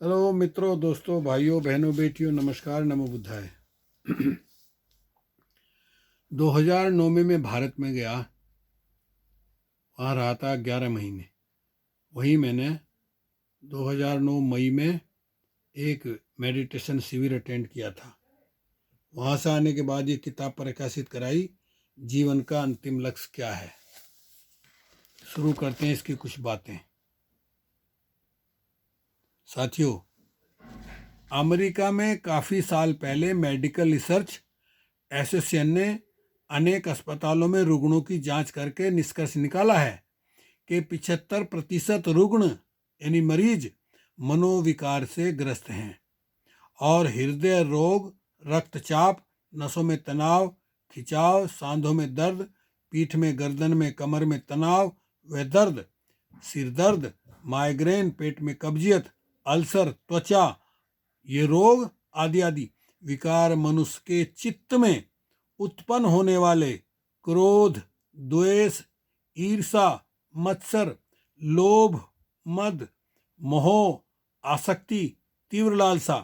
Hello मित्रों, दोस्तों, भाइयों, बहनों, बेटियों, नमस्कार, नमो बुद्धाय। 2009 में मैं भारत में गया, वहाँ रहा था 11 महीने। वहीं मैंने 2009 मई में एक मेडिटेशन शिविर अटेंड किया था। वहाँ से आने के बाद ये किताब प्रकाशित कराई, जीवन का अंतिम लक्ष्य क्या है। शुरू करते हैं इसकी कुछ बातें। साथियों, अमेरिका में काफ़ी साल पहले मेडिकल रिसर्च एसोसिएशन ने अनेक अस्पतालों में रुग्णों की जांच करके निष्कर्ष निकाला है कि 75% रुग्ण यानी मरीज मनोविकार से ग्रस्त हैं और हृदय रोग, रक्तचाप, नसों में तनाव, खिंचाव, सांधों में दर्द, पीठ में, गर्दन में, कमर में तनाव व दर्द, सिर दर्द, माइग्रेन, पेट में कब्जियत, अल्सर, त्वचा, ये रोग आदि आदि विकार मनुष्य के चित्त में उत्पन्न होने वाले क्रोध, द्वेष, ईर्षा, मत्सर, लोभ, मद, मोह, आसक्ति, तीव्र लालसा,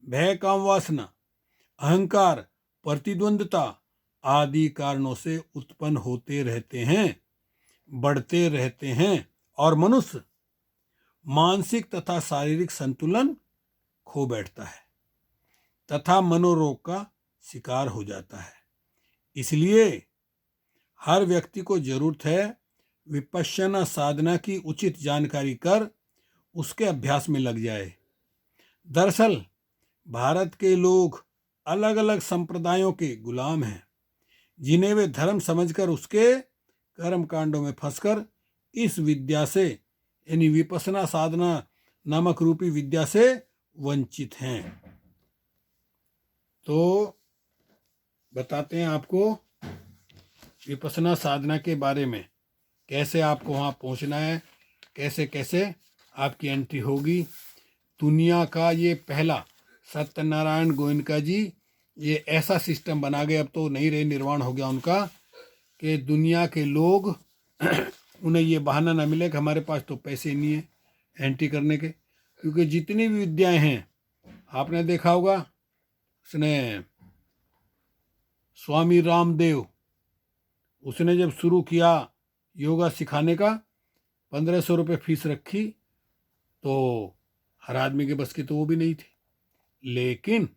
भय, काम वासना, अहंकार, प्रतिद्वंद्विता आदि कारणों से उत्पन्न होते रहते हैं, बढ़ते रहते हैं और मनुष्य मानसिक तथा शारीरिक संतुलन खो बैठता है तथा मनोरोग का शिकार हो जाता है। इसलिए हर व्यक्ति को जरूरत है विपश्यना साधना की उचित जानकारी कर उसके अभ्यास में लग जाए। दरअसल भारत के लोग अलग अलग संप्रदायों के गुलाम हैं, जिन्हें वे धर्म समझकर उसके कर्म कांडों में फंसकर इस विद्या से यानी विपश्यना साधना नामक रूपी विद्या से वंचित हैं। तो बताते हैं आपको विपश्यना साधना के बारे में, कैसे आपको वहाँ पहुँचना है, कैसे कैसे आपकी एंट्री होगी। दुनिया का ये पहला सत्यनारायण गोयनका जी ये ऐसा सिस्टम बना गए, अब तो नहीं रहे, निर्वाण हो गया उनका, कि दुनिया के लोग उन्हें ये बहाना ना मिले कि हमारे पास तो पैसे नहीं है एंट्री करने के। क्योंकि जितनी भी विद्याएं हैं, आपने देखा होगा, उसने स्वामी रामदेव उसने जब शुरू किया योगा सिखाने का, 1500 रुपये फीस रखी, तो हर आदमी के बस की तो वो भी नहीं थी। लेकिन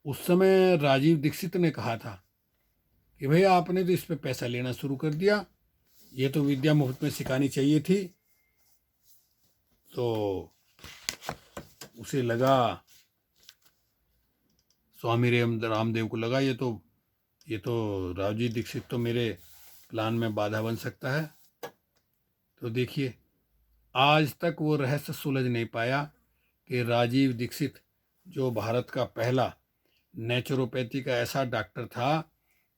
उस समय राजीव दीक्षित ने कहा था कि भाई आपने तो इस पे पैसा लेना शुरू कर दिया, ये तो विद्या मुफ्त में सिखानी चाहिए थी। तो उसे लगा, स्वामी रामदेव को लगा, ये तो राजीव दीक्षित तो मेरे प्लान में बाधा बन सकता है। तो देखिए, आज तक वो रहस्य सुलझ नहीं पाया कि राजीव दीक्षित जो भारत का पहला नेचुरोपैथी का ऐसा डॉक्टर था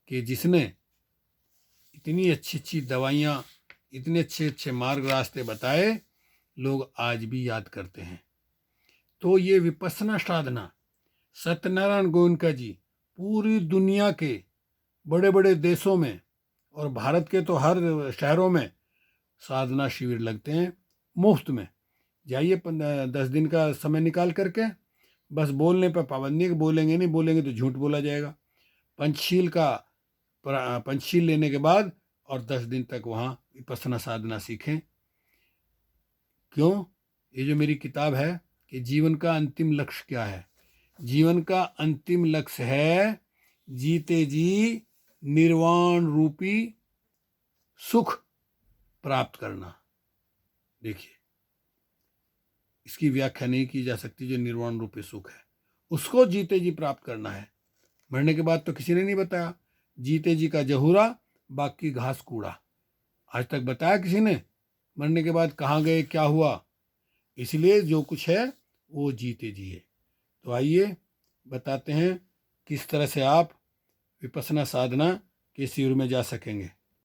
कि जिसने इतनी अच्छी अच्छी दवाइयाँ, इतने अच्छे अच्छे मार्ग रास्ते बताए, लोग आज भी याद करते हैं। तो ये विपश्यना साधना सत्यनारायण गोयनका जी पूरी दुनिया के बड़े बड़े देशों में और भारत के तो हर शहरों में साधना शिविर लगते हैं मुफ्त में। जाइए 10 दिन का समय निकाल करके, बस बोलने पर पाबंदी है कि बोलेंगे नहीं, बोलेंगे तो झूठ बोला जाएगा। पंचशील लेने के बाद और 10 दिन तक वहाँ विपश्यना साधना सीखें। क्यों? ये जो मेरी किताब है कि जीवन का अंतिम लक्ष्य क्या है, जीवन का अंतिम लक्ष्य है जीते जी निर्वाण रूपी सुख प्राप्त करना। देखिए, इसकी व्याख्या नहीं की जा सकती। जो निर्वाण रूपी सुख है उसको जीते जी प्राप्त करना है। मरने के बाद तो किसी ने नहीं बताया। जीते जी का जहूरा, बाकी घास कूड़ा, आज तक बताया किसी ने? मरने के बाद कहाँ गए, क्या हुआ? इसलिए जो कुछ है वो जीते जी है। तो आइए बताते हैं किस तरह से आप विपश्यना साधना के शिविर में जा सकेंगे।